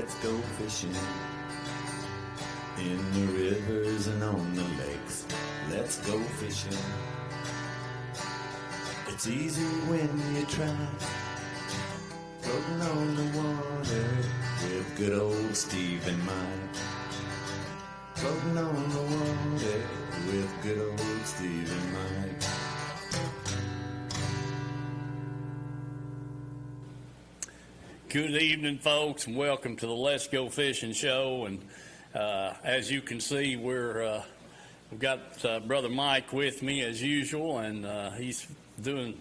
let's go fishing. In the rivers and on the lakes, let's go fishing. It's easy when you try, floating on the water with good old Steve and Mike. Floating on the water with good old Steve and Mike. Good evening, folks, and welcome to the Let's Go Fishing Show. And as you can see, we've got Brother Mike with me as usual, and he's doing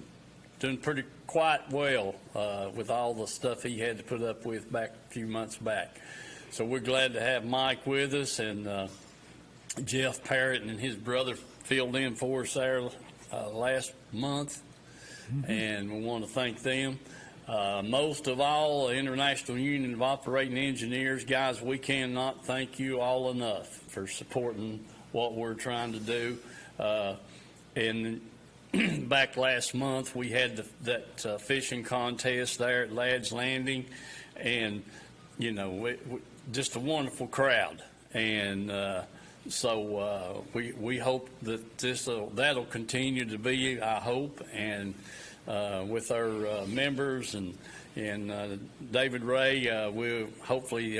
pretty quite well with all the stuff he had to put up with back a few months back. So we're glad to have Mike with us, and Jeff Parrott and his brother filled in for us there last month, and we want to thank them. Most of all, the International Union of Operating Engineers, guys, we cannot thank you all enough for supporting what we're trying to do. And back last month, we had that fishing contest there at Ladd's Landing, and, you know, just a wonderful crowd. And so we hope that that'll continue to be, I hope, and with our members and David Ray, we'll hopefully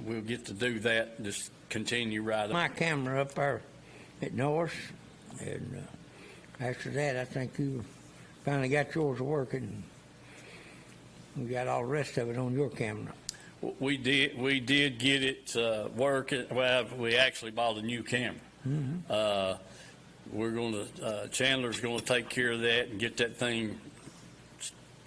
we'll get to do that. Just continue right up. My camera up there at North, and after that, I think you finally got yours working. We got all the rest of it on your camera. We did get it working. Well, we actually bought a new camera. Mm-hmm. We're going to, Chandler's going to take care of that and get that thing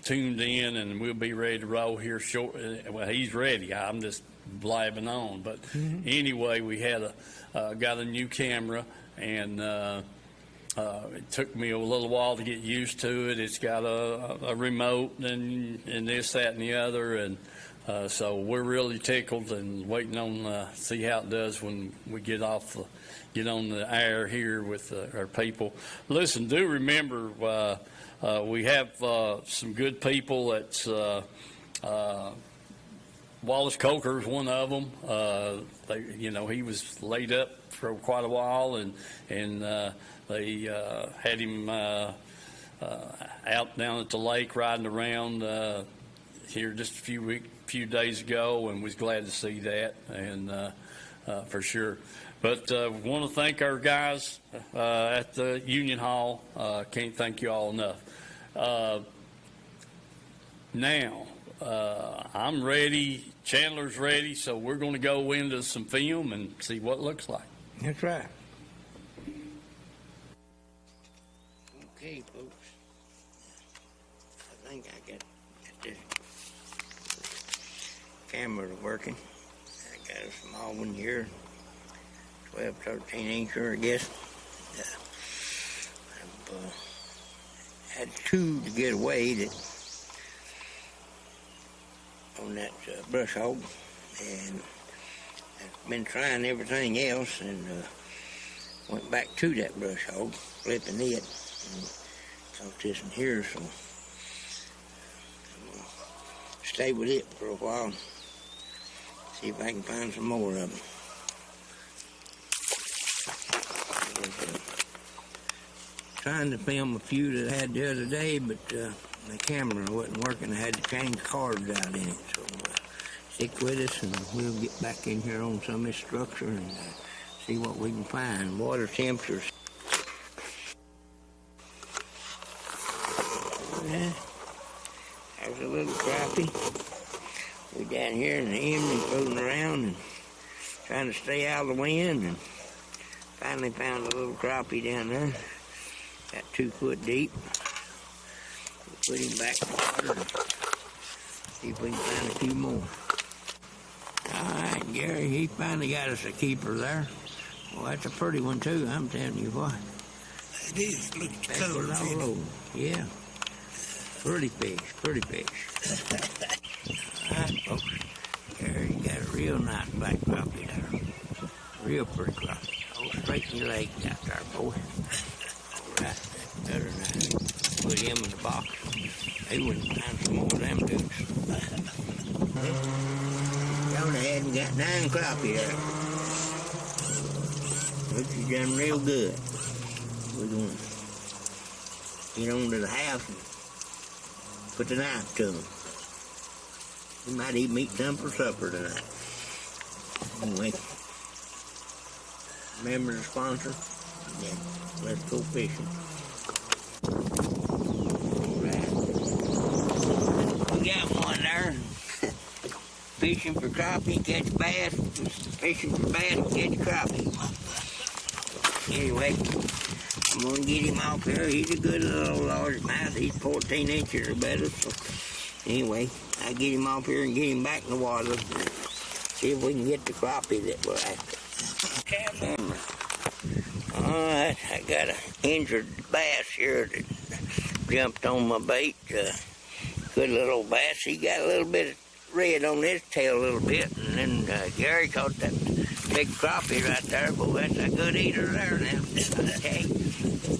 tuned in, and we'll be ready to roll here short. Well, he's ready. I'm just blabbing on. But anyway, we had got a new camera, and it took me a little while to get used to it. It's got a remote and this, that, and the other, and so we're really tickled and waiting on see how it does when we get on the air here with our people. Listen, do remember we have some good people. That's Wallace Coker is one of them. He was laid up for quite a while, and they had him out down at the lake riding around here just a few days ago, and was glad to see that, and for sure. But we want to thank our guys at the Union Hall. Can't thank you all enough. Now, I'm ready. Chandler's ready, so we're going to go into some film and see what it looks like. That's right. Okay, folks. I think I got this camera working. I got a small one here. 12, 13 incher, I guess. I've had two to get away on that brush hog, and I've been trying everything else, and went back to that brush hog, flipping it, and caught this in here, so I'm gonna stay with it for a while, see if I can find some more of them. Trying to film a few that I had the other day, but the camera wasn't working. I had to change cards out in it. So stick with us, and we'll get back in here on some of this structure and see what we can find. Water temperatures. There's a little crappie. We're down here in the Emily floating around and trying to stay out of the wind, and finally found a little crappie down there. Got 2 foot deep. We'll put him back in the water and see if we can find a few more. All right, Gary, he finally got us a keeper there. Well, that's a pretty one, too, I'm telling you what. It is. Look at the color of it. Yeah. Pretty fish. All right, folks. Gary, you got a real nice black crappie there. Real pretty crappie. Oh, straighten your legs out there, boy. Right, better than put him in the box. They wouldn't find some more of them dudes. Don't 9 crappie there. Looks you done real good. We're going to get on to the house and put the knife to them. We might even eat some for supper tonight. Anyway, remember the sponsor? Yeah, let's go fishing. Alright. We got one there. Fishing for crappie, catch bass. Fishing for bass, catch crappie. Anyway, I'm going to get him off here. He's a good little largemouth. He's 14 inches or better. So anyway, I'll get him off here and get him back in the water. See if we can get the crappie that we're after. Alright, I got an injured bass here that jumped on my bait. Good little bass. He got a little bit of red on his tail a little bit, and then Gary caught that big crappie right there. Boy, that's a good eater there now. Okay.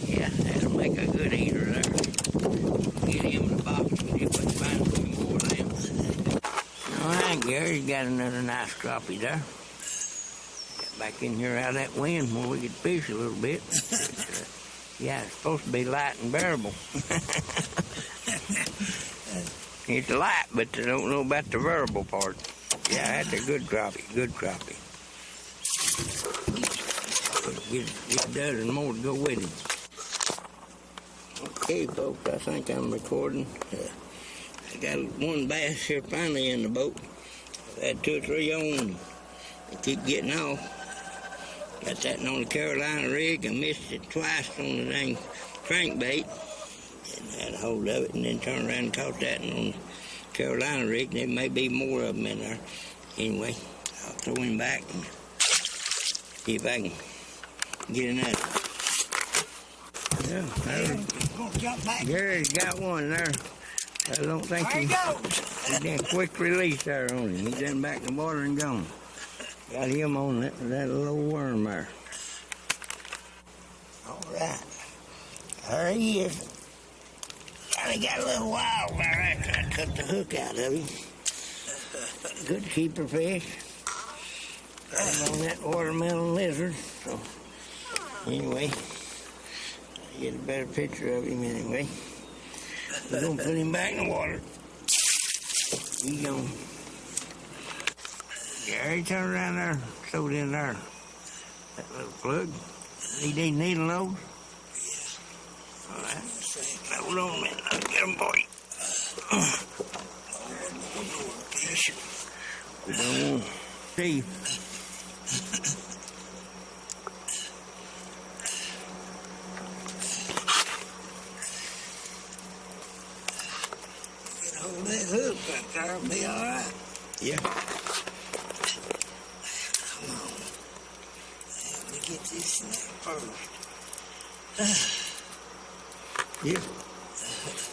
Yeah, that'll make a good eater there. Get him in the box and see if we can find some more of them. Alright, Gary's got another nice crappie there. Got back in here out of that wind where we could fish a little bit. But, yeah, it's supposed to be light and bearable. It's light, but I don't know about the variable part. Yeah, that's a good crappie, good crappie. Get a dozen more to go with him. Okay, folks, I think I'm recording. I got one bass here finally in the boat. I've had 2 or 3 on. They keep getting off. Got that on the Carolina rig. I missed it twice on the dang crankbait. And had a hold of it and then turned around and caught that on the Carolina rig. There may be more of them in there. Anyway, I'll throw him back and see if I can get another. Yeah, Gary's got one there. I don't think he did a quick release there on him. He's done back in the water and gone. Got him on that little worm there. All right. There he is. He got a little wild there after I cut the hook out of him. Good keeper fish. Right on that watermelon lizard. So, anyway, I'll get a better picture of him anyway. We're going to put him back in the water. He's gone. Gary, turn around there, throw it in there. That little plug. He need needle nose? All right. Hold on a minute. I'll get him for you. We don't want to see. Get hold of that hook right there. It'll be all right. Yeah. Come on. Let me get this snap first. Yeah.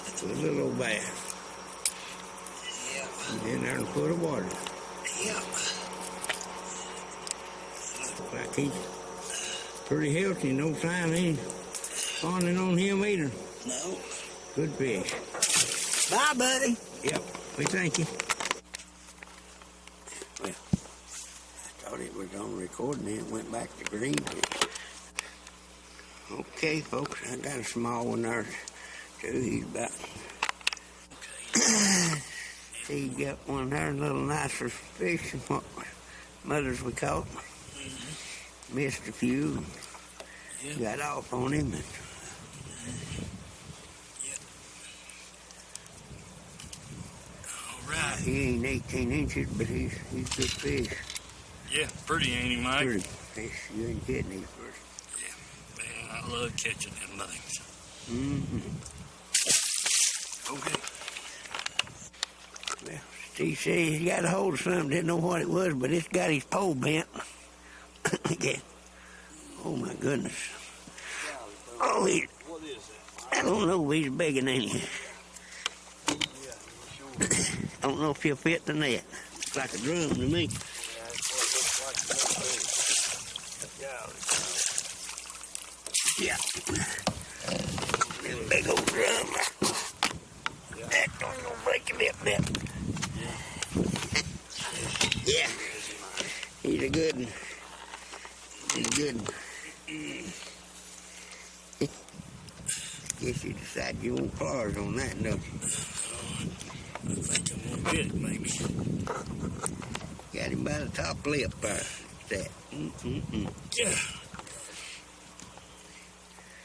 It's a little bass. Yeah. He's in there in a foot of water. Yeah. Looks like he's pretty healthy. No sign of any spawning on him either. No. Good fish. Bye, buddy. Yep. We thank you. Well, I thought it was on recording and it went back to green. Okay, folks, I got a small one there, too. He's about... See, you got one there, a little nicer fish than what mothers we caught. Missed a few. Got off on him. And... All right. He ain't 18 inches, but he's good fish. Yeah, pretty, ain't he, Mike? Pretty fish. You ain't getting these first. Man, I love catching them things. Mm-hmm. Okay. Well, Steve said he's got a hold of something. Didn't know what it was, but it's got his pole bent. Yeah. Oh, my goodness. Oh, What is that? I don't know if he's bigger than he. I don't know if he'll fit the net. Looks like a drum to me. Yeah. Little big old drum. That don't break a lip. Yeah. good and good. Guess you decide you want claws on that, don't you? I think I'm gonna get it, maybe. Got him by the top lip there. That. Yeah.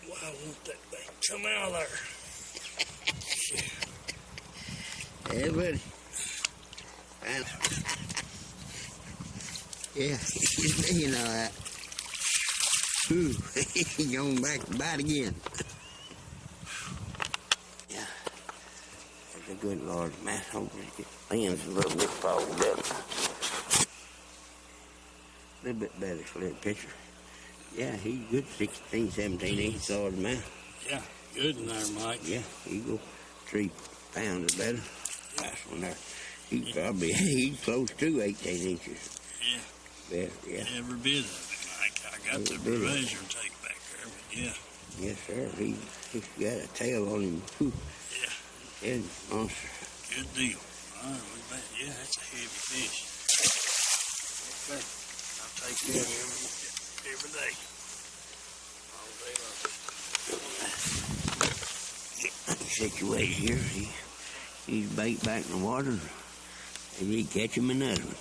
Why won't that thing come out of there? Yeah, buddy. And, yeah, you know that. Ooh, he's going back to bite again. Yeah. That's a good Lord, man. Hopefully it lands a little bit fogged up. A little bit better for that picture. Yeah, he's good 16, 17 inch Lord, man. Yeah, good in there, Mike. Yeah, he go 3 pounds or better. Yeah. On there. He's close to 18 inches. Yeah. Yeah. Every bit of it, Mike. I got Every the bit of it. measure tape back there, but yeah. Yes, sir. He's got a tail on him. Whew. Yeah. And monster. Good deal. All right, we bet. Yeah, that's a heavy fish. Okay. I'll take care of him every day. All day long. Situated here. He's bait back in the water. And he catch him another one.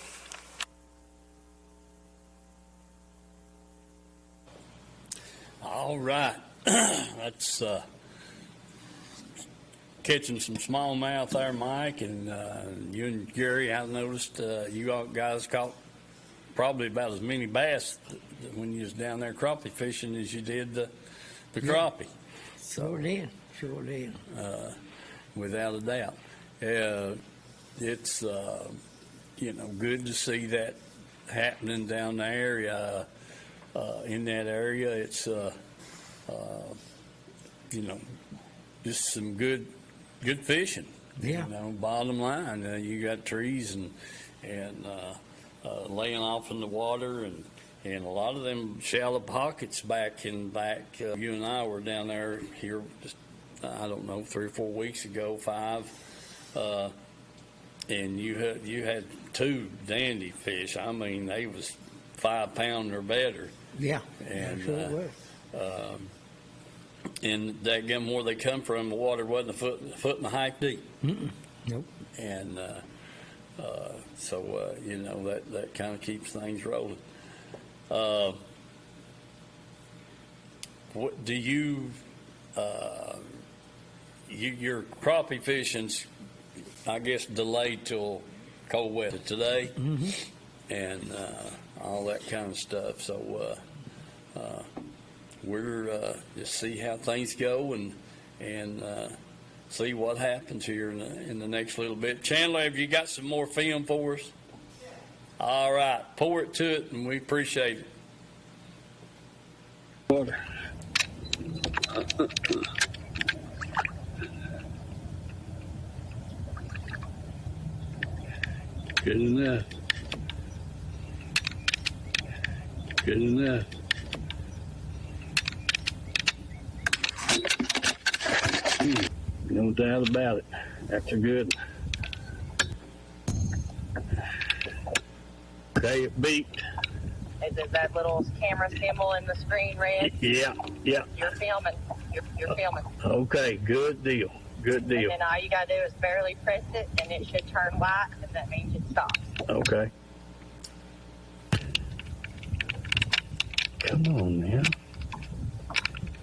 All right. That's catching some smallmouth there, Mike, and you and Gary, I noticed you all guys caught probably about as many bass when you was down there crappie fishing as you did the crappie. Sure did. Sure did. Without a doubt. It's, good to see that happening down there. In that area, it's, just some good fishing. Yeah. Bottom line, you got trees and laying off in the water and a lot of them shallow pockets back. You and I were down there here just, I don't know, 3 or 4 weeks ago, 5, and you had 2 dandy fish. I mean, they was 5 pound or better. Yeah. And Sure was. and that again, where they come from, the water wasn't a foot and a half deep. Nope. And so that kind of keeps things rolling. What do you? Your crappie fishing's, I guess, delayed till cold weather today, and all that kind of stuff. So we're just see how things go and see what happens here in the next little bit. Chandler, have you got some more film for us? All right, pour it to it, and we appreciate it. Water. Good enough. Good enough. No doubt about it. That's a good one. Okay, it beeped. Is it that little camera symbol in the screen red? Yeah. You're filming. You're filming. Okay, good deal. Good And deal. then all you got to do is barely press it, and it should turn white, and that means it stops. Okay. Come on now.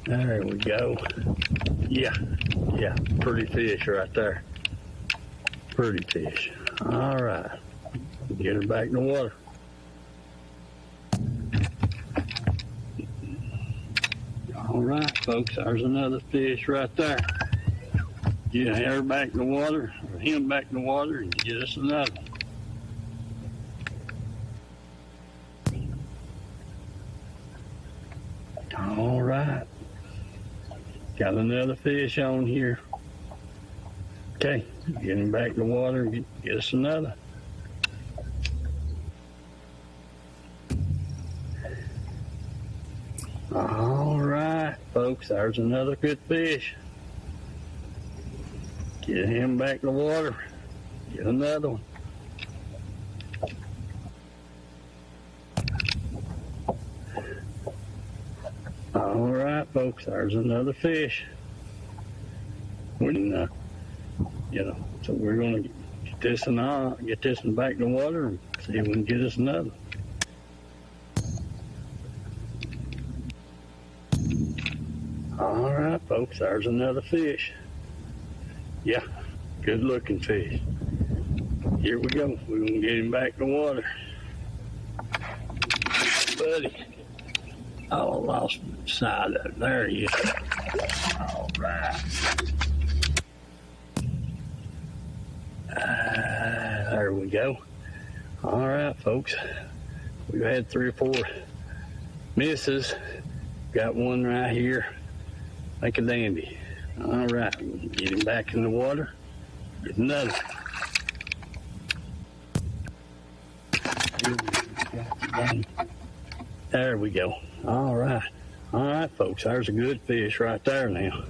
There we go. Yeah. Pretty fish right there. Pretty fish. All right. Get her back in the water. All right, folks. There's another fish right there. Get her back in the water, or him back in the water, and get us another. All right. Got another fish on here. Okay, get him back in the water and get us another. All right, folks, there's another good fish. Get him back in the water. Get another one. right, folks, there's another fish. We didn't, so we're going to get this one back in the water and see if we can get us another. All right, folks, there's another fish. Yeah, good looking fish. Here we go. We're going to get him back in the water. Buddy. Oh, I lost my side of it. There he is. All right. There we go. All right, folks. We've had 3 or 4 misses. Got one right here. Like a dandy. All right. Get him back in the water. Get another. There we go. All right. All right, folks. There's a good fish right there now.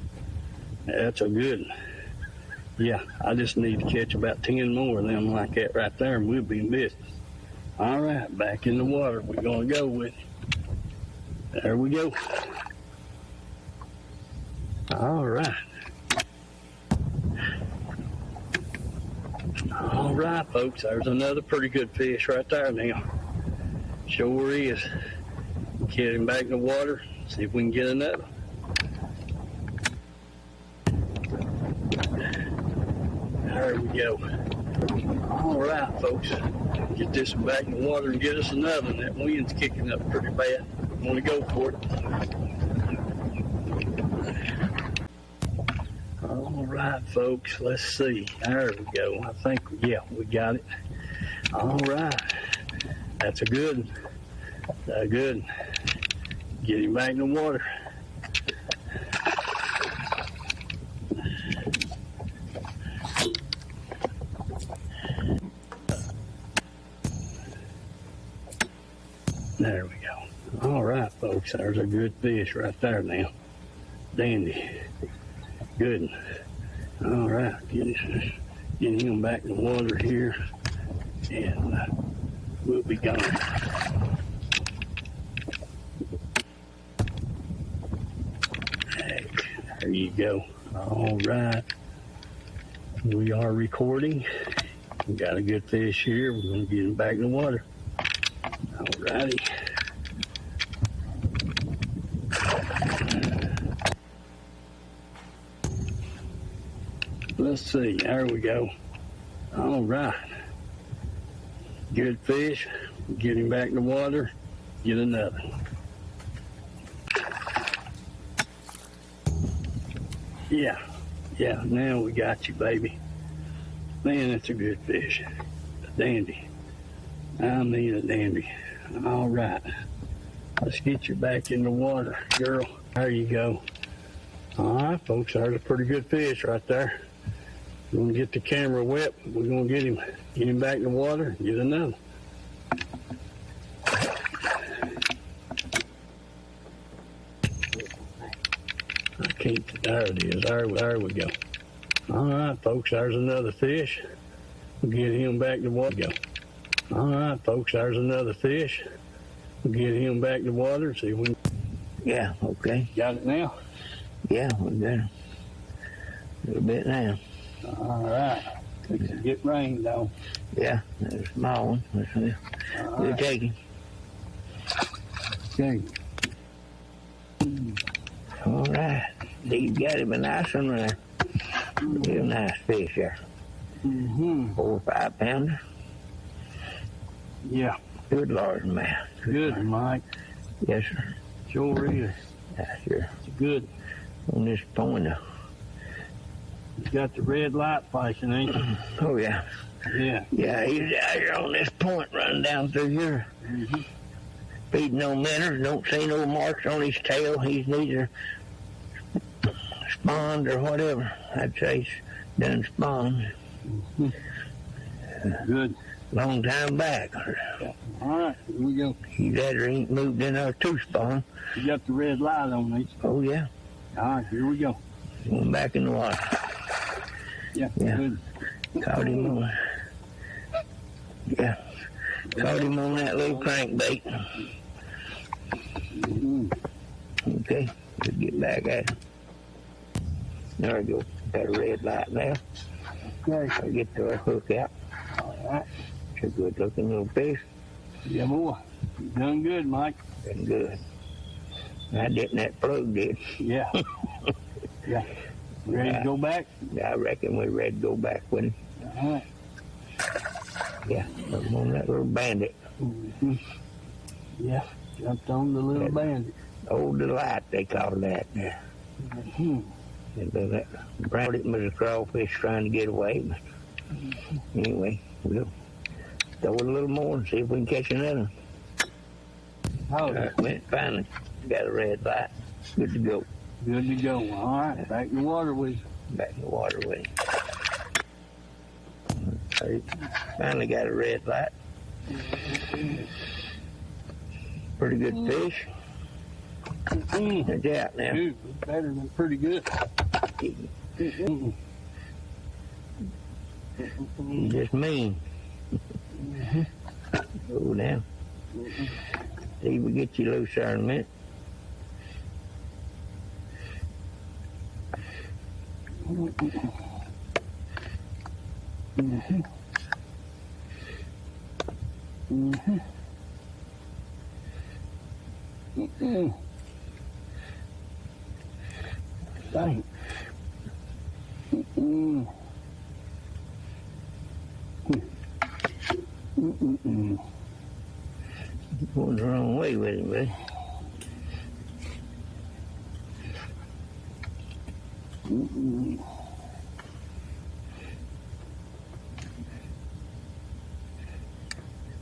That's a good one. Yeah, I just need to catch about 10 more of them like that right there, and we'll be in business. All right, back in the water. We're going to go with it. There we go. All right. All right, folks. There's another pretty good fish right there now. Sure is. Get him back in the water. See if we can get another. There we go. All right, folks. Get this one back in the water and get us another. That wind's kicking up pretty bad. I'm going to go for it. All right, folks. Let's see. There we go. I think, yeah, we got it. All right. That's a good one. That's a good one. Get him back in the water. There we go. All right, folks. There's a good fish right there now. Dandy. Good. All right. Get him back in the water here. And we'll be gone. There you go. All right. We are recording. We got a good fish here. We're going to get him back in the water. All righty. Let's see. There we go. All right. Good fish. Get him back in the water. Get another. Yeah. Yeah, now we got you, baby. Man, that's a good fish. A dandy. I mean a dandy. All right. Let's get you back in the water, girl. There you go. All right, folks. There's a pretty good fish right there. We're going to get the camera wet. We're going to get him back in the water, get another. I can't, there it is. There we go. All right, folks, there's another fish. We'll get him back in the water. Go. All right, folks, there's another fish. We'll get him back in the water. See if we can. Yeah, okay. Got it now? Yeah, we got it. A little bit now. All right. Get rain, though. Yeah, that's a small one. We'll take him. Okay. All right. You got him a nice one there. Real nice fish there. 4 or 5 pounder. Yeah. Good Lord, man. Good, Mike. Yes, sir. Sure is. Yeah, sure. It's good. On this point, You got the red light flashing, ain't you? oh, yeah. Yeah. Yeah, he's out here on this point running down through here. Feeding on minnows. Don't see no marks on his tail. He's neither spawned or whatever. I'd say he's done spawned. Good. Long time back. All right, here we go. He's either ain't moved in our 2 spawn. You got the red light on these. Oh, yeah. All right, here we go. Going back in the water. Yeah, Yeah. good. Caught him on. Yeah. Caught him on that little crankbait. Okay. Just get back at it. There we go. Got a red light now. Okay. I get the hook out. All right. It's a good looking little fish. Yeah, boy. You done good, Mike. Been good. I didn't, that plug did. Yeah. Yeah. Ready to go back? I reckon we're ready to go back with him. All right. Yeah, I'm on that little bandit. Mm-hmm. Yeah. Jumped on the little bandit. Old Delight, they call that. Mm-hmm. And that brown it was a crawfish trying to get away. But anyway, we'll throw it a little more and see if we can catch another one. Oh, Man, finally got a red light. Good to go. good to go. All right. Back in the water with you. Back in the water with him. Finally got a red light. Pretty good fish. Mm-mm. It's out now. Dude, it's better than pretty good. Mm-mm. He's just mean. Go down. See if we get you loose there in a minute. Mm-hmm. Mm-hmm. Mm-mm. Dang. Mm-mm. Mm-mm. Going the wrong way with him, buddy. Mm-mm.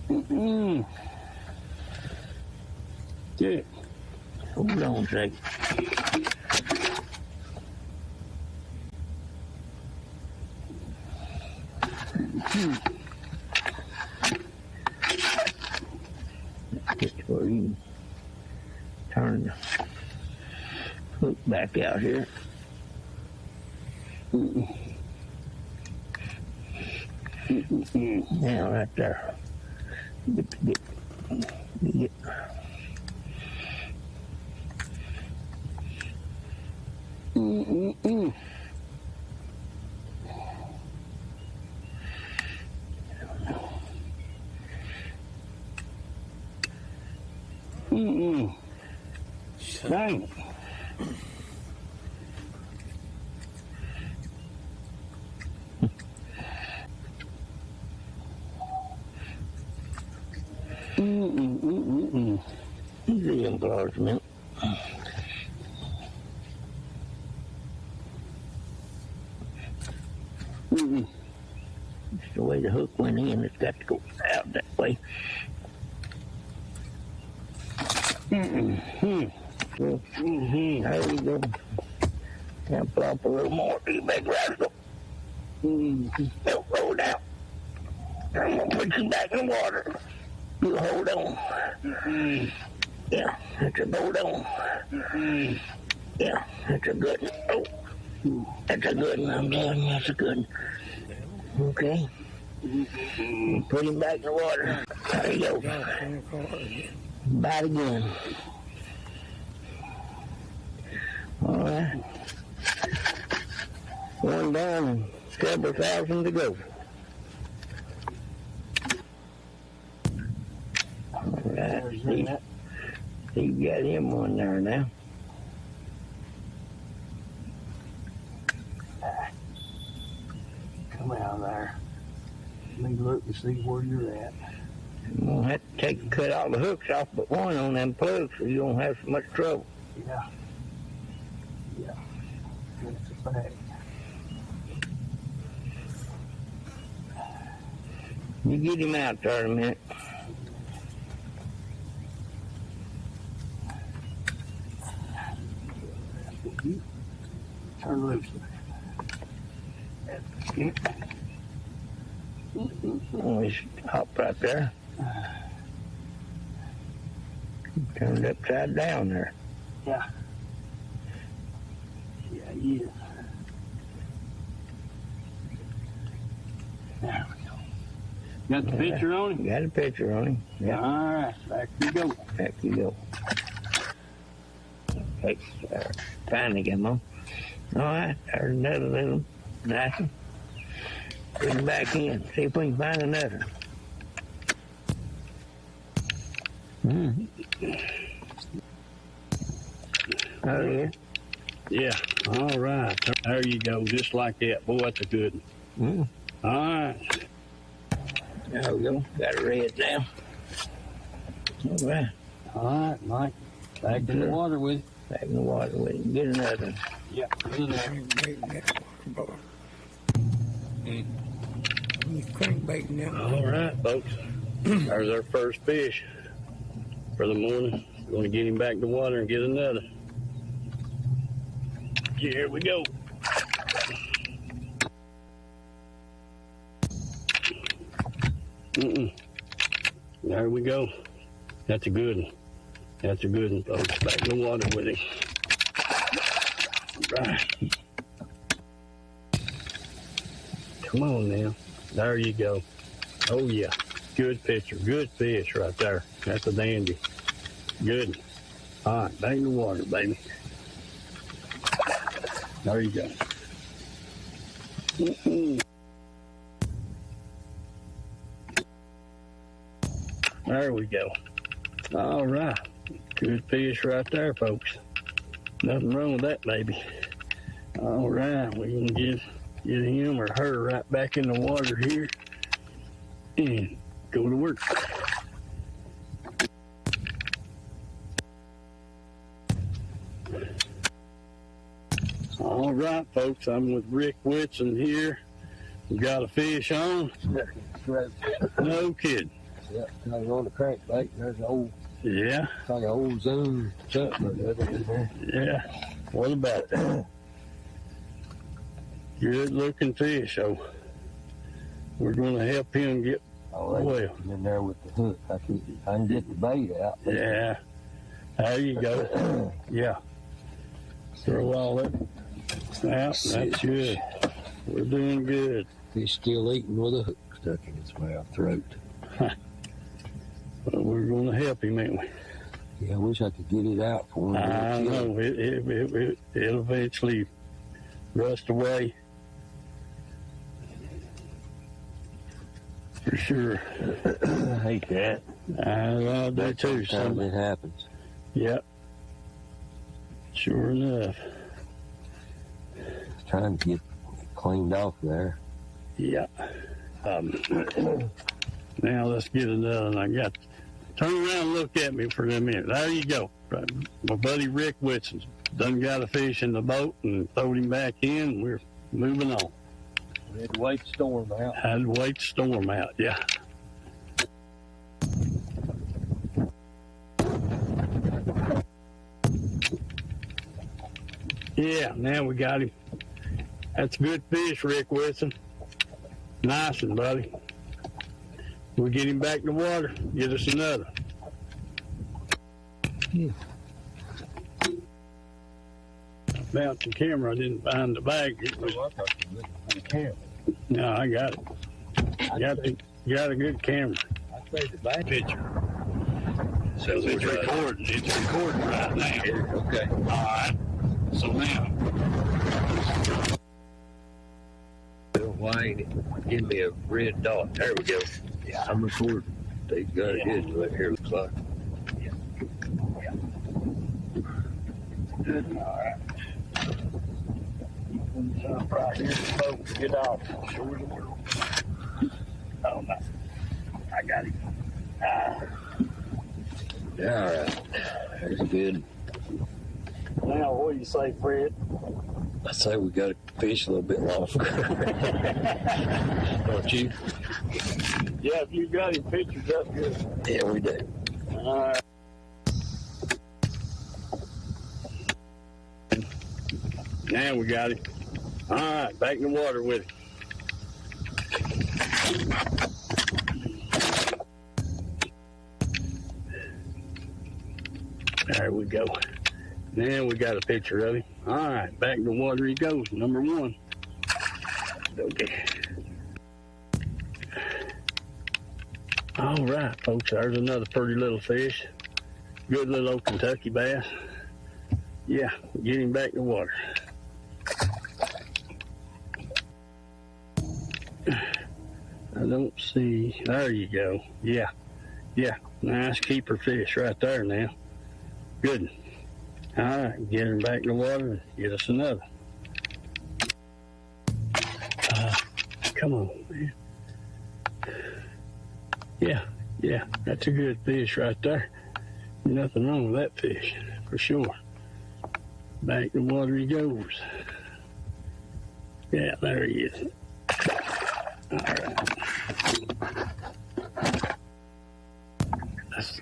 Mm-mm. Yeah. Hold on a second. Get where you can turn the hook back out here. Now, right there. Get. Mm-mm-mm. Mm-mm. Dang. Mm-mm-mm-mm-mm. Easy enlargement. Mm-mm. It's the way the hook went in. It's got to go out that way. Mm-mm. Well, Mm-hmm. there you go. Now plop a little more, you big rascal. Mm-hmm. Don't roll down. I'm gonna put you back in the water. You hold on. Mm-hmm. Yeah, that's a hold on. Mm-hmm. Yeah, that's a good one. Oh, that's a good one. I'm telling you, that's a good one. Okay. Put him back in the water. There you go. Bite again. All right. One down and several thousand to go. All right. See, you got him one there now. Come out there. Let me look and see where you're at. You're going to have to cut all the hooks off but one on them plugs so you don't have so much trouble. Yeah. Yeah. That's a fact. You get him out there in a minute. Turn loose. That's it. Oh, he's hop right there. Turned upside down there. Yeah. Yeah, he is. There we go. Got the picture on him? Got a picture on him. Yeah, All right, back you go. back you go. Hey, finally got him on. All right, there's another little nice one. Put him back in. See if we can find another. Oh, yeah. Yeah, all right. There you go, just like that. Boy, that's a good one. All right. There we go. Got a red now. All right. All right, Mike. Back in the water with you. Back in the water with him. Get another one. Yeah, get in there. He's crankbaiting now. All right, folks. There's our first fish for the morning. We're going to get him back in the water and get another. Here we go. There we go. That's a good one. That's a good one, folks. Back in the water with him. Right. Come on now. There you go. Oh, yeah. Good picture. Good fish right there. That's a dandy. Good. All right. Back in the water, baby. There you go. There we go. All right. Good fish right there, folks. Nothing wrong with that, baby. All right. We can get him or her right back in the water here and go to work. All right, folks. I'm with Rick Whitson here. We got a fish on. No kidding. Yeah, now you're on the crankbait. There's an old, Yeah. like an old Zoom something or other in there. Yeah. What about it? Good looking fish, so we're going to help him get Oh, well. in there with the hook. I can get the bait out. Yeah. There you go. Yeah. Throw all that out. That's good. We're doing good. He's still eating with a hook stuck in his mouth throat. But we're going to help him, ain't we? Yeah, I wish I could get it out for him. I know. It'll eventually rust away. For sure. I hate that. I do too. Sometimes it happens. Yep. Sure enough. Trying to get cleaned off there. Yeah. Now let's get another one. Turn around and look at me for a minute. There you go. My buddy Rick Whitson done got a fish in the boat and throwed him back in. We're moving on. We had to wait the storm out. Had to wait the storm out, yeah. Yeah, now we got him. That's a good fish, Rick Whitson. Nice one, buddy. We'll get him back in the water. Get us another. Yeah. Found the camera. I didn't find the bag. It was, I thought you looked at the camera. no, I got it. Got a good camera. I say the bait Picture. So it's recording. It's recording right now. Okay. All right. So now. Why ain't it give me a red dot? There we go. Yeah, I'm recording. They got it hidden right here, looks like. Good. All right. Right here, folks. Get off. Show the world. Oh, no. I got him. Yeah, all right. That's good. Now, what do you say, Fred? I say we got to fish a little bit longer. Don't you? Yeah, if you got him pictures up here. Yeah, we do. All right. Now we got him. All right, back in the water with him. There we go. Now we got a picture of him. All right, back in the water he goes, number one. Okay. All right, folks, there's another pretty little fish. Good little old Kentucky bass. Yeah, get him back in the water. I don't see. There you go. Yeah. Nice keeper fish right there now. Good. All right, get him back in the water and get us another. Come on, man. Yeah, that's a good fish right there. Nothing wrong with that fish, for sure. Back in the water he goes. Yeah, there he is. All right.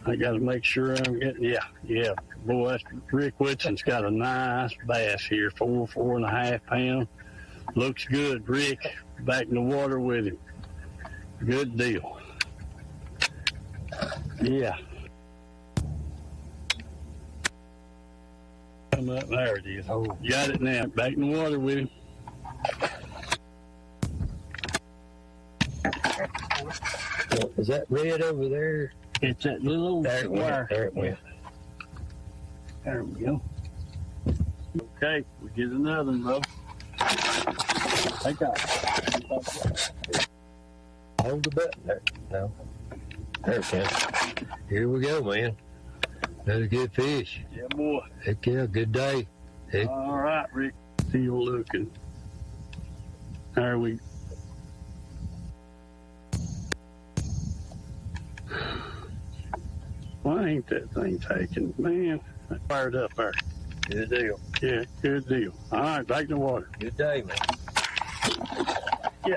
I got to make sure I'm getting, yeah. Boy, that's, Rick Whitson's got a nice bass here, 4.5 pounds. Looks good, Rick. Back in the water with him. Good deal. Yeah. Come up, there it is. Oh, got it now. Back in the water with him. Is that red over there? It's that little old There it went. square. There it went. There we go. Okay, we get another one, though. Take off. Hold the button there. No. There it goes. Here we go, man. Another good fish. Yeah, boy. Heck yeah, good day. Heck. All right, Rick. Still looking. There we Why ain't that thing taking? Man, I fired up there. Good deal. Yeah, good deal. All right, back in the water. Good day, man. Yeah.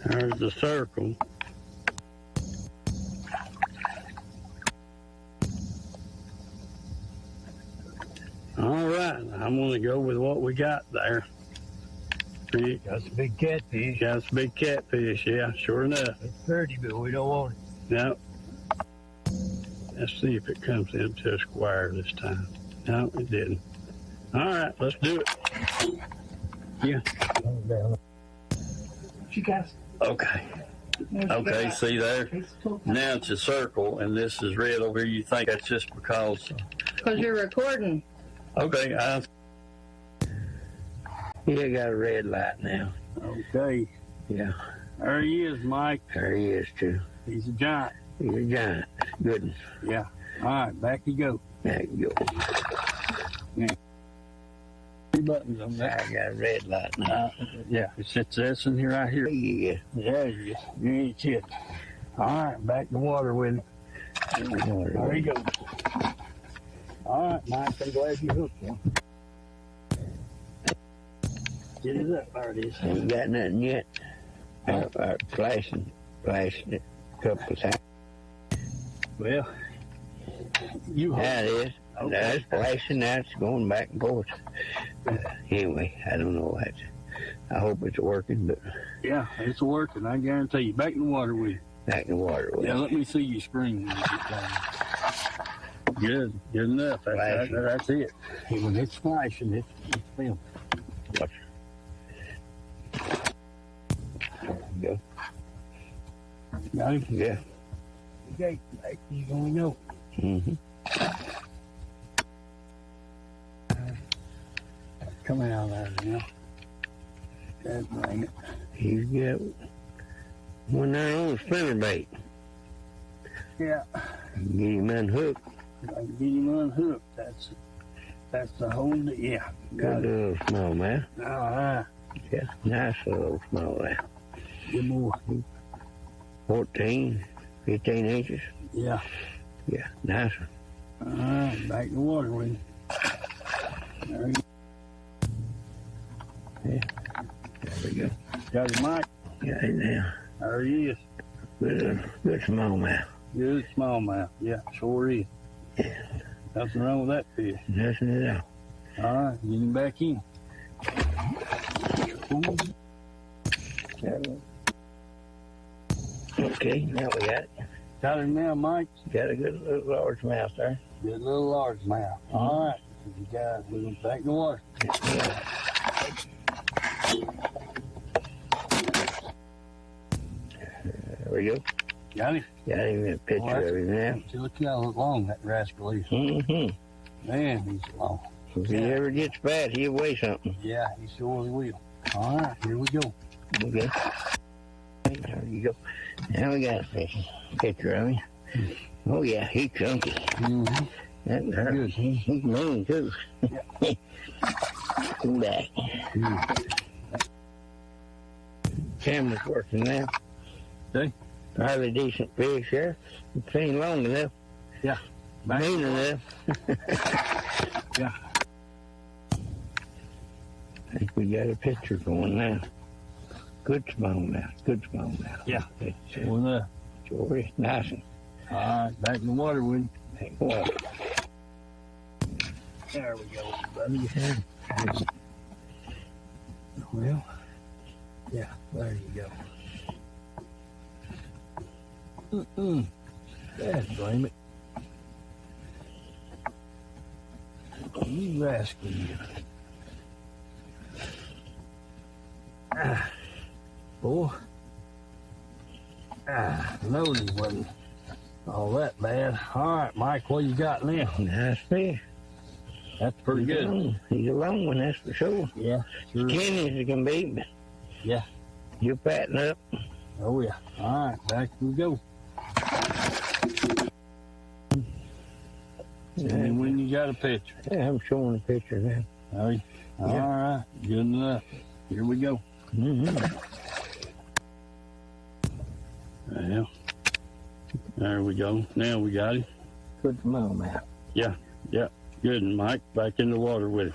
There's the circle. All right, I'm going to go with what we got there. Rick, That's a big catfish. got some big catfish, yeah, sure enough. It's pretty, but we don't want it. No. Let's see if it comes into a square this time. No, it didn't. All right, let's do it. Yeah. Okay. Okay, see there? Now it's a circle, and this is red over here. You think that's just because... Because you're recording. Okay, He got a red light now. okay. Yeah, There he is, Mike. there he is too. He's a giant. He's a giant. Goodness. Yeah. All right, back you go. There you go. 3 buttons on that. I got a red light now. Yeah, it's this in here, right here. Yeah. Yeah, you ain't kidding. All right, back in the water with him. There you go. All right, Mike, I'm glad you hooked one. Get it up, there it is. Ain't got nothing yet. Flashing it a couple of times. Well, you hooked. That is. Okay. That's flashing. That's going back and forth. Anyway, I don't know what. I hope it's working, but Yeah, it's working, I guarantee you. Back in the water with you. back in the water. Yeah, let me see your screen. Good enough. That's it. When it's flashing, it's film. Go. Got him? Yeah. Okay, back you gonna go. Mm-hmm. Come out there now. That's bring it. You get one there on a spinnerbait. Yeah, Get him unhooked. I can get him unhooked. That's the whole deal. Yeah, Good got it. little smallmouth. All right, Yeah, nice little smallmouth. good boy. 14, 15 inches. Yeah. Yeah, nice one. All right, back in the water with him. There you There we go. got him, Mike. Got it now. There he is. Good smallmouth. Good smallmouth. Yeah, sure is. Nothing wrong with that fish. Nothing at all. All right, get him back in. Okay, now we got it. Got him now, Mike. Got a good little large mouth there. Good little large mouth. All right, you guys, we're going back in the water. There we go. Got him? Got him in a picture of him now. See, look how long that rascal is. Mm-hmm. Man, he's long. If he ever gets fat, he'll weigh something. Yeah, he surely will. All right, here we go. Okay. There you go. Now we got a picture of him. Oh, yeah, he's chunky. Mm-hmm. That hurts. He's mean, too. Yeah. Come back. Camera's working now. See? Probably decent fish there. It's ain't long enough. Yeah. Mean enough. Yeah. I think we got a picture going now. Good smallmouth. Good smallmouth. Yeah. It's Well, sure nice one. all right, back in the water with him. Well, There we go, buddy. Well, yeah, there you go. Dad, blame it. You rascal, you. Boy. No, he wasn't all that bad. All right, Mike, what you got now? nice fish. That's pretty good. He's a long one, that's for sure. Yeah, sure. Skinny as he can be, but Yeah. you'll fatten up. Oh, yeah. All right, back we go. And when you got a picture. Yeah, I'm showing a picture now. All right. All right. Good enough. Here we go. Mm-hmm. Well, there we go. Now we got him. Good smallmouth. Yeah. Good. And Mike, back in the water with him.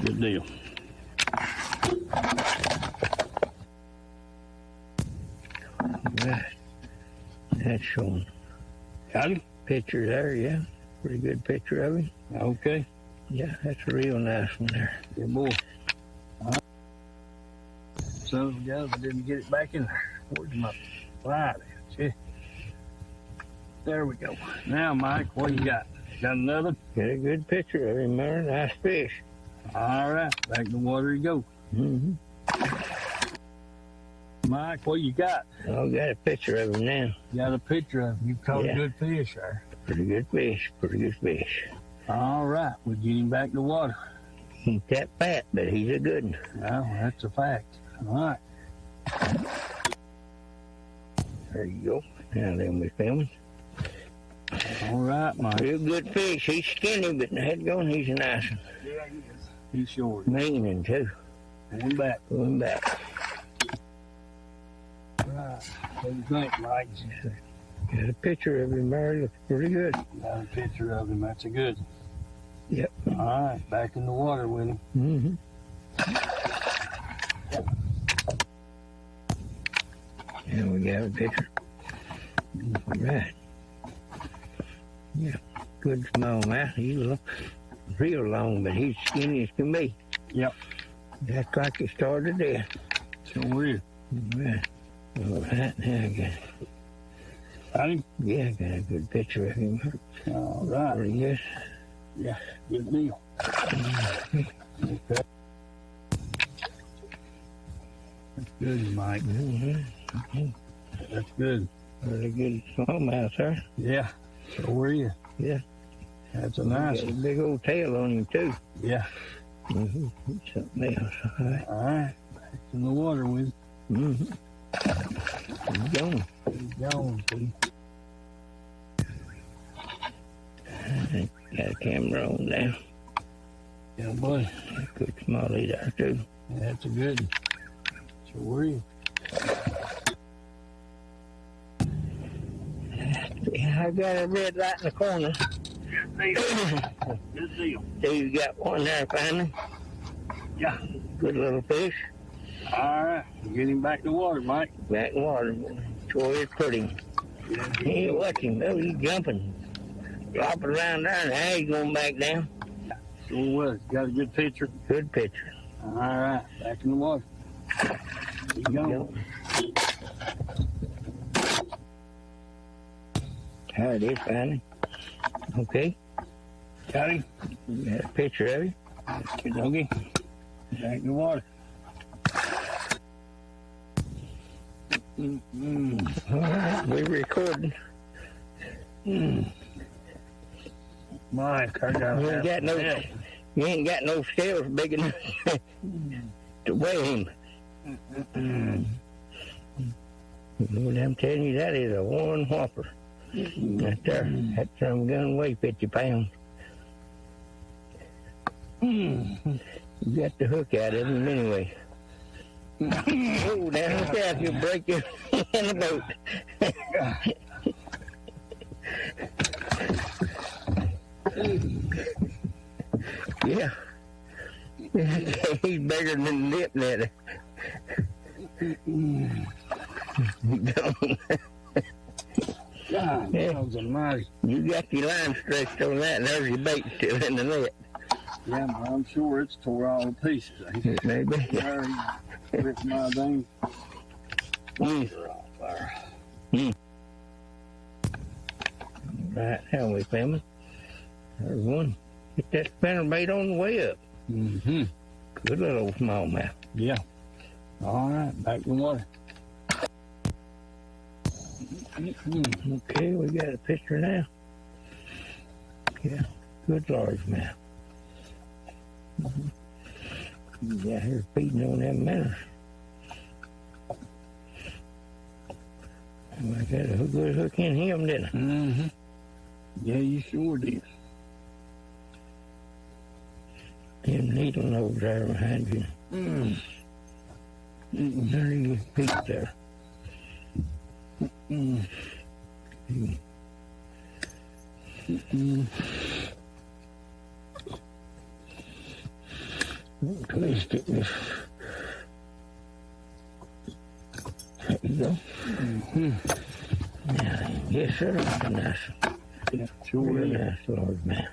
Good deal. Right. That's showing. Got him? Picture there, yeah. Pretty good picture of him. Okay. Yeah, that's a real nice one there. Good boy. All right. Son of a gun, I didn't get it back in there. Where's my fly at? Gee. There we go. Now, Mike, what you got? Got another? Got a good picture of him there. Nice fish. All right. Back in the water you go. Mm-hmm. Mike, what you got? Oh, got a picture of him now. Got a picture of him. You caught Yeah. a good fish there. Pretty good fish. Pretty good fish. All right. We get him back in the water. He's that fat, but he's a good one. Well, that's a fact. All right. There you go. Now then we filming. All right, Mike. Real good fish. He's skinny, but head going, he's a nice one. Yeah, he is. He's short. Mean one, too. Going back. Going back. Right. What do you think, Mike? Got a picture of him there. Looks pretty good. Got a picture of him. That's a good. Yep. All right. Back in the water with him. Mm-hmm. Yeah, we got a picture. Right. Yeah. Good smallmouth. He's real long, but he's skinny as can be. Yep. That's like he started there. So weird. Right. All right. Now I got Got him? Yeah, I got a good picture of him. All right. Pretty good. Yeah. Good deal. Okay. That's good, Mike. Mm-hmm. That's good. Really good smallmouth, sir. Yeah. So were you? Yeah. That's a nice Got a one. big old tail on him, too. Yeah. Mm-hmm. Something else. All right. All right. Back in the water with him. Mm-hmm. He's going. He's going, see. Got a camera on now. Yeah, boy. Good smallie there, too. Yeah, that's a good one. So were you? I got a red light in the corner. Good deal. Good deal. So you got one there finally. Yeah. Good little fish. All right. Get him back in the water, Mike. Back in water. Sure is pretty. Hey, watch him. Oh, he's jumping. Dropping around there, and now he's going back down. Sure was. Got a good picture. Good picture. All right. Back in the water. Keep going. There it is, finally. Okay. Got him? Got a picture of him. Good doggy. Back in the water. All right, we're recording. Mike, I got You ain't got no, you ain't got no scales big enough to weigh him. Lord, I'm telling you, that is a one whopper. Right there. That some gun weigh 50 pounds. You got the hook out of him anyway. Oh, down south, you'll break your in the boat. Yeah. He's bigger than the lip net. God, Yeah. that was a mighty. You got your line stretched on that, and there's your bait still in the net. Yeah, but I'm sure it's tore all to pieces. Maybe. There, ripped my dang Mm. off there. Right, how we filming? There's one. Get that spinner bait on the way up. Mm-hmm. Good little old smallmouth. Yeah. All right, back in the water. Okay, we got a picture now. Yeah, good largemouth. Yeah, here's feeding on them minnows. I got a good hook in him, didn't I? Mm-hmm. Yeah, you sure did. Them needle nose there behind you. There you peek there. Twist it. There you go. Yeah, yes, sir. Nice. Yeah, sure Real did. nice largemouth.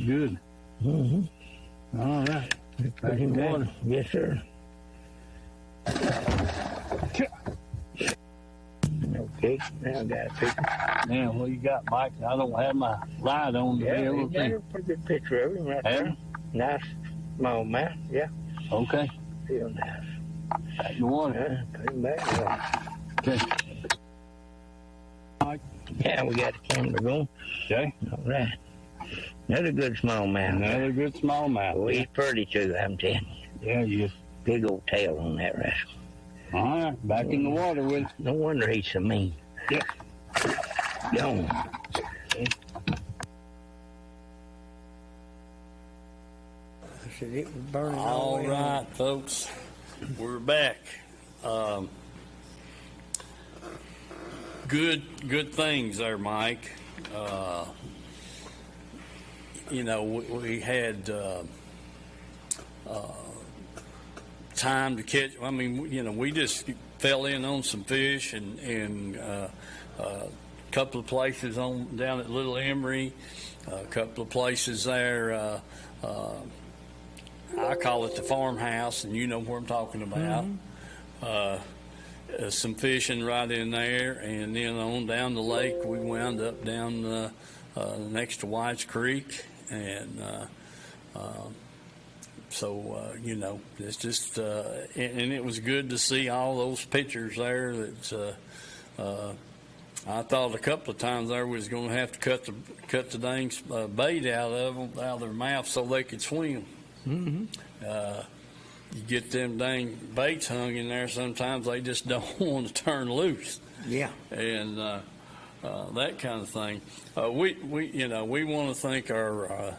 Good. Mm-hmm. All right. Put him in the back. water. Yes, sir. Okay, now I got a picture. Now, what you got, Mike? I don't have my light on to be Yeah, able we to got see. a pretty good picture of him right Have there. Nice small mouth, yeah, Okay. real nice. Back in the water. Put him back. Yeah. Okay. Yeah, we got the camera going. Okay. All right. Another good small mouth. Another good smallmouth. Well, he's pretty too, I'm telling you. Yeah, you. Big old tail on that rascal. All right. Back in the water with. No wonder he's so mean. Yeah. Gone. I said it was burning all All the way home. right, folks, we're back. Good things there, Mike. You know, we had time to catch. I mean, you know, we just fell in on some fish and a couple of places down at Little Emery, a couple of places there. I call it the farmhouse, and you know where I'm talking about. Some fishing right in there, and then on down the lake, we wound up down next to White's Creek, and so you know, it's just and it was good to see all those pictures there. That I thought a couple of times there was going to have to cut the dang bait out of their mouth so they could swim. You get them dang baits hung in there, sometimes they just don't want to turn loose. Yeah. And that kind of thing. We you know, we want to thank our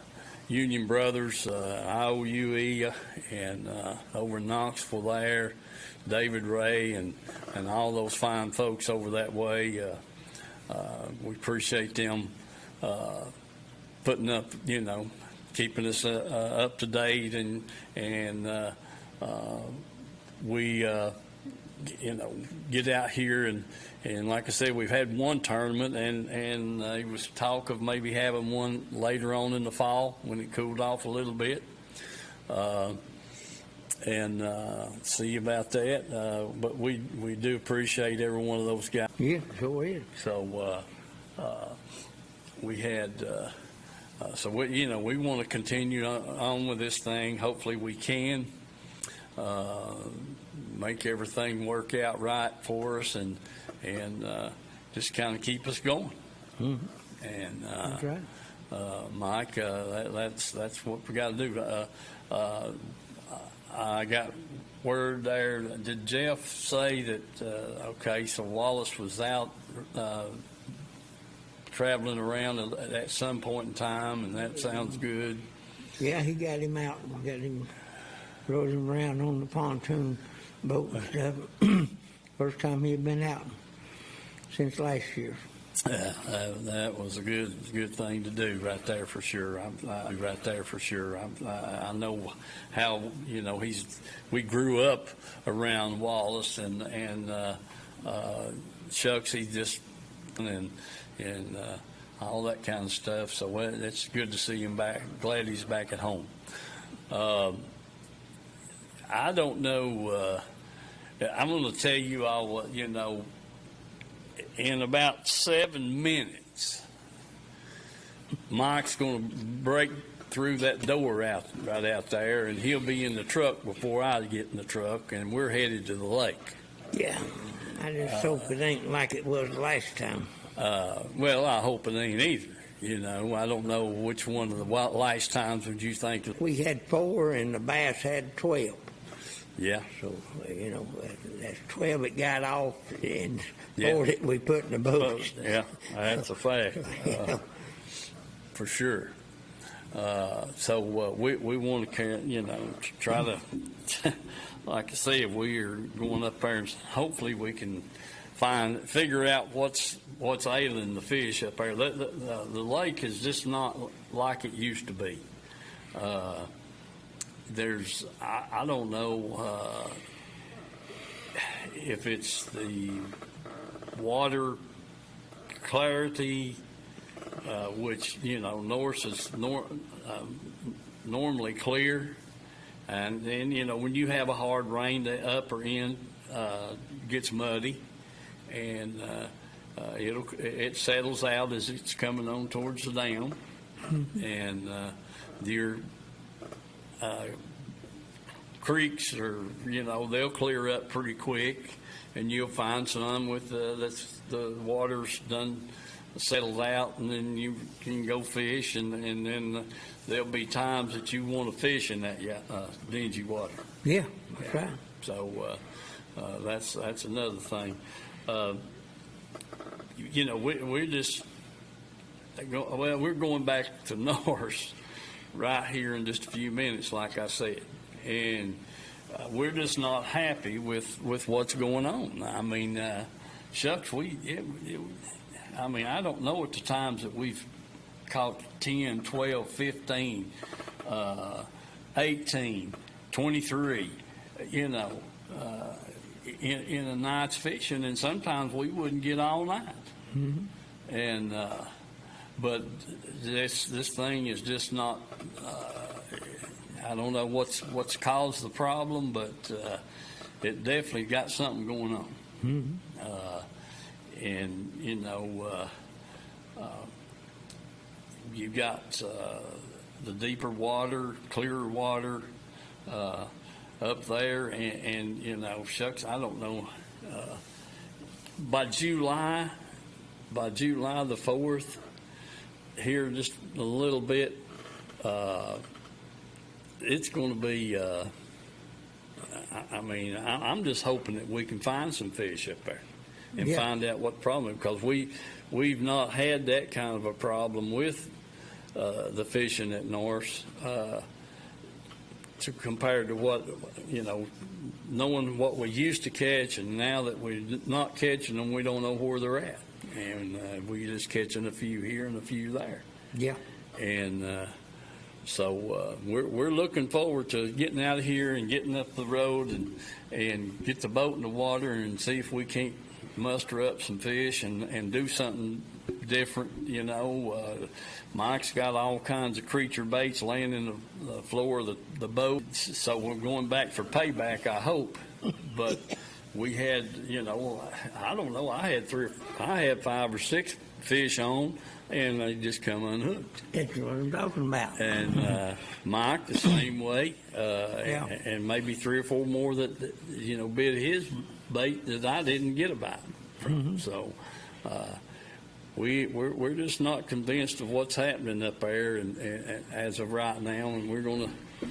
union brothers, IOUE, and over in Knoxville there, David Ray, and all those fine folks over that way. We appreciate them putting up, you know, keeping us up to date, and we you know, get out here and like I said, we've had one tournament, and there was talk of maybe having one later on in the fall when it cooled off a little bit, and see about that. But we do appreciate every one of those guys. Yeah, sure is. So we had, so we, you know, we want to continue on with this thing. Hopefully we can. make everything work out right for us, and just kind of keep us going. Mhm. And That's right. Mike, that's what we got to do. I got word there. Did Jeff say that? Okay, so Wallace was out traveling around at some point in time, and that sounds good. Yeah, he got him out. Rode him around on the pontoon boat and stuff. First time he had been out since last year. That was a good thing to do right there for sure. I know how, we grew up around Wallace and Shucks, he just and all that kind of stuff. So it's good to see him back. Glad he's back at home. I don't know. I'm going to tell you all, in about 7 minutes, Mike's going to break through that door right out there, and he'll be in the truck before I get in the truck, and we're headed to the lake. Yeah, I just hope it ain't like it was last time. Well, I hope it ain't either. I don't know which one of the last times would you think. We had 4, and the bass had 12. Yeah. So, that's 12 that got off, and Yeah. 4 that we put in the boat. Yeah, that's a fact, for sure. So we want to, try to, like I said, we are going up there, and hopefully we can figure out what's ailing the fish up there. The lake is just not like it used to be. I don't know if it's the water clarity, which Norse is normally clear, and then when you have a hard rain, the upper end gets muddy, and it settles out as it's coming on towards the dam, and your creeks are they'll clear up pretty quick, and you'll find some with the water's done settled out, and then you can go fish, and then there'll be times that you want to fish in that dingy water. Yeah, that's right. So that's another thing. We're just we're going back to Norse right here in just a few minutes, like I said, and we're just not happy with what's going on. I mean, Shucks, I don't know at the times that we've caught 10, 12, 15, 18, 23, in a night's fishing, and sometimes we wouldn't get all night. Mm-hmm. And but this thing is just not. I don't know what's caused the problem, but it definitely got something going on. Mm-hmm. And you've got the deeper water, clearer water up there, and Shucks, I don't know. By July the 4th, here just a little bit, it's going to be. I'm just hoping that we can find some fish up there and find out what the problem is, because we've not had that kind of a problem with the fishing at Norse to compare to what knowing what we used to catch, and now that we're not catching them, we don't know where they're at, and we're just catching a few here and a few there. Yeah. And so we're looking forward to getting out of here and getting up the road and get the boat in the water and see if we can't muster up some fish and do something different. Mike's got all kinds of creature baits laying in the floor of the boat, so we're going back for payback, I hope. But we had, I don't know, I had 5 or 6 fish on, and they just come unhooked. That's what I'm talking about. And Mike the same way, Yeah. and maybe 3 or 4 more that bit his bait that I didn't get a bite from. So we're just not convinced of what's happening up there, and as of right now, and we're going to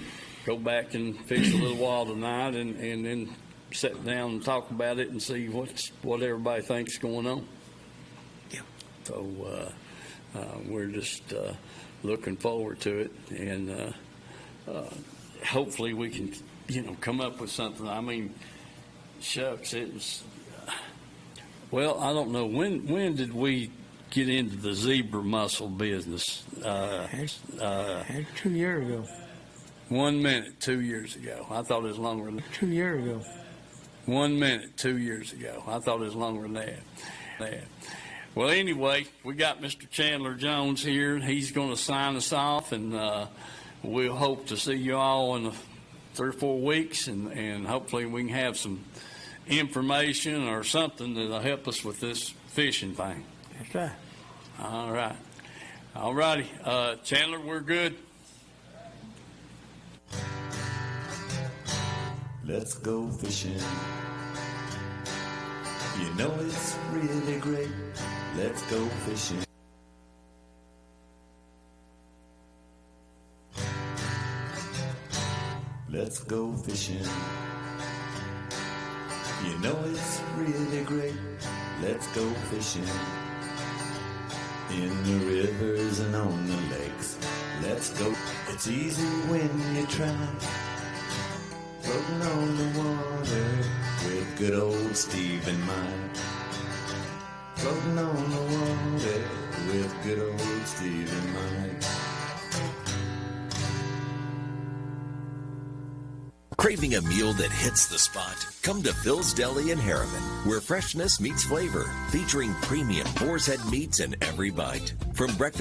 go back and fish a little while tonight, and then sit down and talk about it and see what everybody thinks is going on. Yeah. So we're just looking forward to it, and hopefully we can, come up with something. I mean, shucks, it was. Well, I don't know when did we get into the zebra mussel business? That's 2 years ago. 1 minute, 2 years ago. I thought it was longer than 2 years ago. 1 minute, 2 years ago. I thought it was longer than that. Well, anyway, we got Mr. Chandler Jones here. He's going to sign us off, and we'll hope to see you all in 3 or 4 weeks, and hopefully we can have some information or something that'll help us with this fishing thing. That's right. All right. All righty. Chandler, we're good. Let's go fishing. You know it's really great. Let's go fishing. Let's go fishing. You know it's really great. Let's go fishing. In the rivers and on the lakes. Let's go. It's easy when you try. Floating on the water with good old Steve and Mike. Floating on the water with good old Steve and Mike. Craving a meal that hits the spot? Come to Phil's Deli in Harriman, where freshness meets flavor, featuring premium boar's head meats in every bite. From breakfast